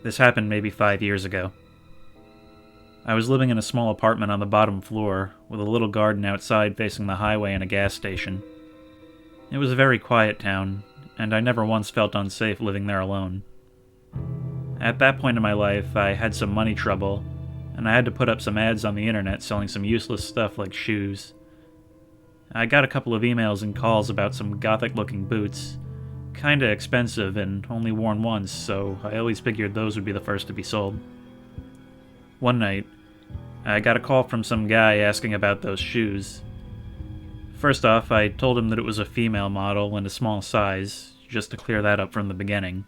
This happened maybe 5 years ago. I was living in a small apartment on the bottom floor, with a little garden outside facing the highway and a gas station. It was a very quiet town, and I never once felt unsafe living there alone. At that point in my life, I had some money trouble, and I had to put up some ads on the internet selling some useless stuff like shoes. I got a couple of emails and calls about some gothic-looking boots, kinda expensive and only worn once, so I always figured those would be the first to be sold. One night, I got a call from some guy asking about those shoes. First off, I told him that it was a female model and a small size, just to clear that up from the beginning.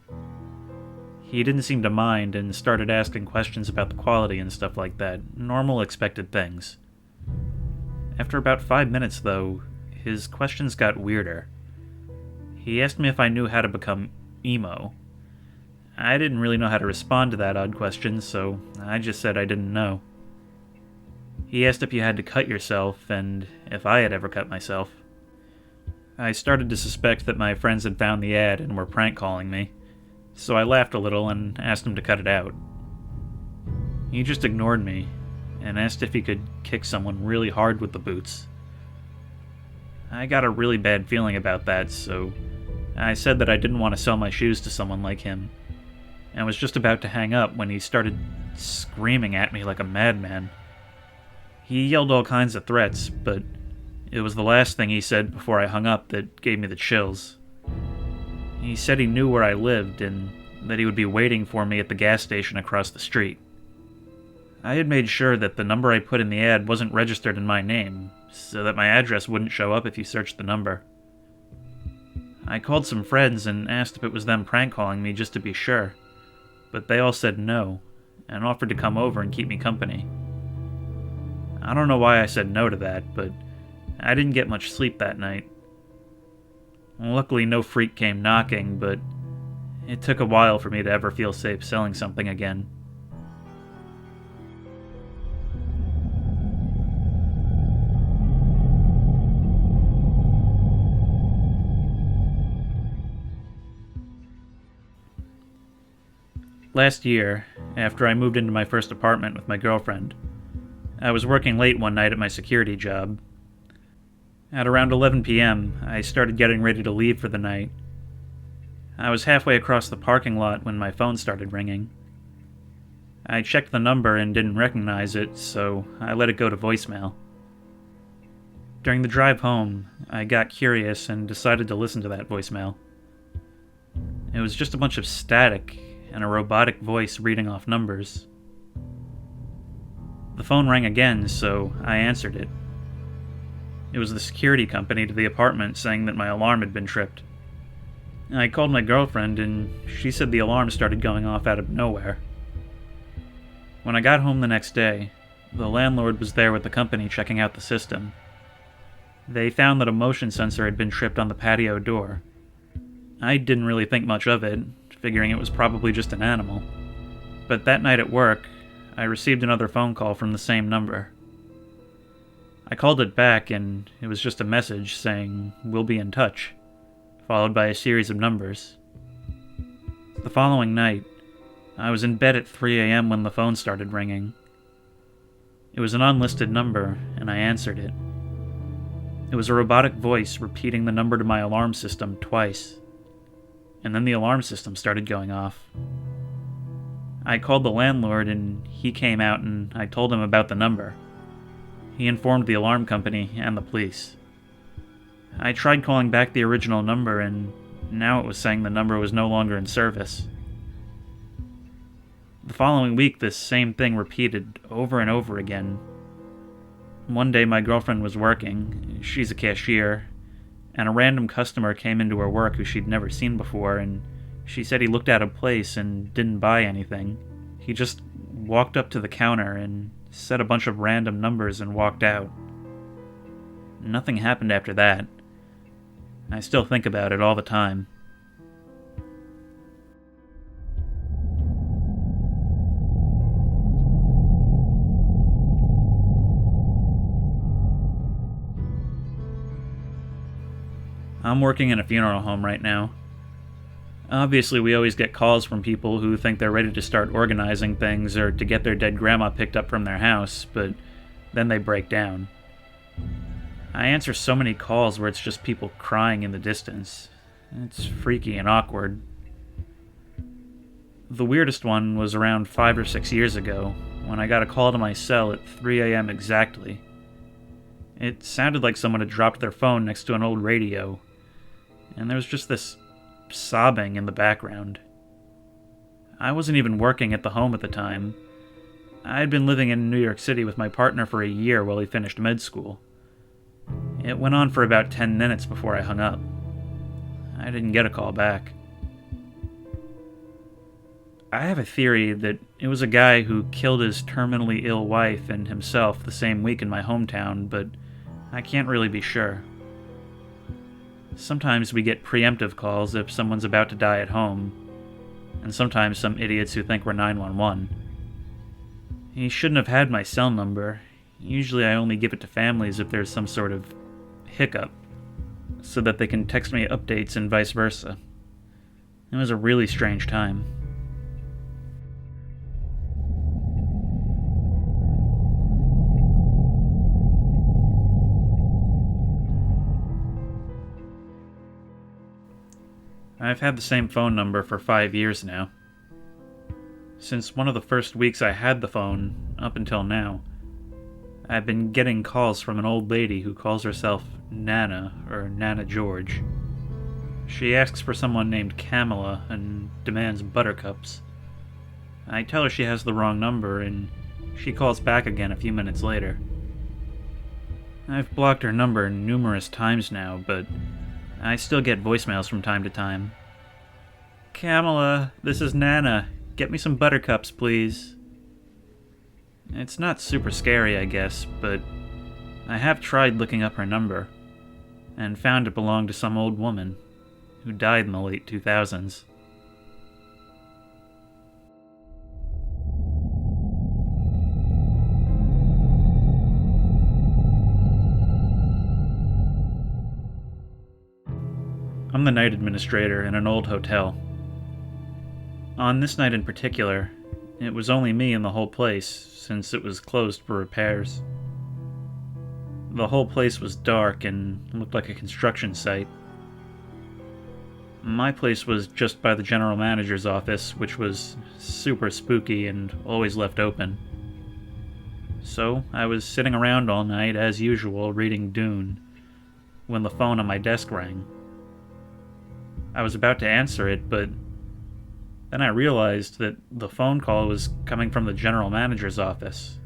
He didn't seem to mind and started asking questions about the quality and stuff like that, normal expected things. After about 5 minutes, though, his questions got weirder. He asked me if I knew how to become emo. I didn't really know how to respond to that odd question, so I just said I didn't know. He asked if you had to cut yourself, and if I had ever cut myself. I started to suspect that my friends had found the ad and were prank calling me, so I laughed a little and asked him to cut it out. He just ignored me, and asked if he could kick someone really hard with the boots. I got a really bad feeling about that, so I said that I didn't want to sell my shoes to someone like him, and was just about to hang up when he started screaming at me like a madman. He yelled all kinds of threats, but it was the last thing he said before I hung up that gave me the chills. He said he knew where I lived and that he would be waiting for me at the gas station across the street. I had made sure that the number I put in the ad wasn't registered in my name, so that my address wouldn't show up if you searched the number. I called some friends and asked if it was them prank calling me just to be sure, but they all said no, and offered to come over and keep me company. I don't know why I said no to that, but I didn't get much sleep that night. Luckily, no freak came knocking, but it took a while for me to ever feel safe selling something again. Last year, after I moved into my first apartment with my girlfriend, I was working late one night at my security job. At around 11 p.m., I started getting ready to leave for the night. I was halfway across the parking lot when my phone started ringing. I checked the number and didn't recognize it, so I let it go to voicemail. During the drive home, I got curious and decided to listen to that voicemail. It was just a bunch of static and a robotic voice reading off numbers. The phone rang again, so I answered it. It was the security company to the apartment saying that my alarm had been tripped. I called my girlfriend, and she said the alarm started going off out of nowhere. When I got home the next day, the landlord was there with the company checking out the system. They found that a motion sensor had been tripped on the patio door. I didn't really think much of it, figuring it was probably just an animal. But that night at work, I received another phone call from the same number. I called it back, and it was just a message saying, "We'll be in touch," followed by a series of numbers. The following night, I was in bed at 3 a.m. when the phone started ringing. It was an unlisted number, and I answered it. It was a robotic voice repeating the number to my alarm system twice, and then the alarm system started going off. I called the landlord, and he came out, and I told him about the number. He informed the alarm company and the police. I tried calling back the original number, and now it was saying the number was no longer in service. The following week, this same thing repeated over and over again. One day my girlfriend was working, she's a cashier, and a random customer came into her work who she'd never seen before, and she said he looked out of place and didn't buy anything. He just walked up to the counter and said a bunch of random numbers and walked out. Nothing happened after that. I still think about it all the time. I'm working in a funeral home right now. Obviously, we always get calls from people who think they're ready to start organizing things or to get their dead grandma picked up from their house, but then they break down. I answer so many calls where it's just people crying in the distance. It's freaky and awkward. The weirdest one was around 5 or 6 years ago, when I got a call to my cell at 3 a.m. exactly. It sounded like someone had dropped their phone next to an old radio, and there was just this sobbing in the background. I wasn't even working at the home at the time. I had been living in New York City with my partner for a year while he finished med school. It went on for about 10 minutes before I hung up. I didn't get a call back. I have a theory that it was a guy who killed his terminally ill wife and himself the same week in my hometown, but I can't really be sure. Sometimes we get preemptive calls if someone's about to die at home, and sometimes some idiots who think we're 911. He shouldn't have had my cell number. Usually I only give it to families if there's some sort of hiccup, so that they can text me updates and vice versa. It was a really strange time. I've had the same phone number for 5 years now. Since one of the first weeks I had the phone, up until now, I've been getting calls from an old lady who calls herself Nana, or Nana George. She asks for someone named Kamala and demands buttercups. I tell her she has the wrong number, and she calls back again a few minutes later. I've blocked her number numerous times now, but I still get voicemails from time to time. Kamala, this is Nana. Get me some buttercups, please. It's not super scary, I guess, but I have tried looking up her number, and found it belonged to some old woman who died in the late 2000s. I'm the night administrator in an old hotel. On this night in particular, it was only me in the whole place, since it was closed for repairs. The whole place was dark and looked like a construction site. My place was just by the general manager's office, which was super spooky and always left open. So I was sitting around all night, as usual, reading Dune, when the phone on my desk rang. I was about to answer it, but then I realized that the phone call was coming from the general manager's office.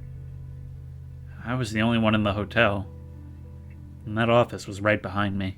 I was the only one in the hotel, and that office was right behind me.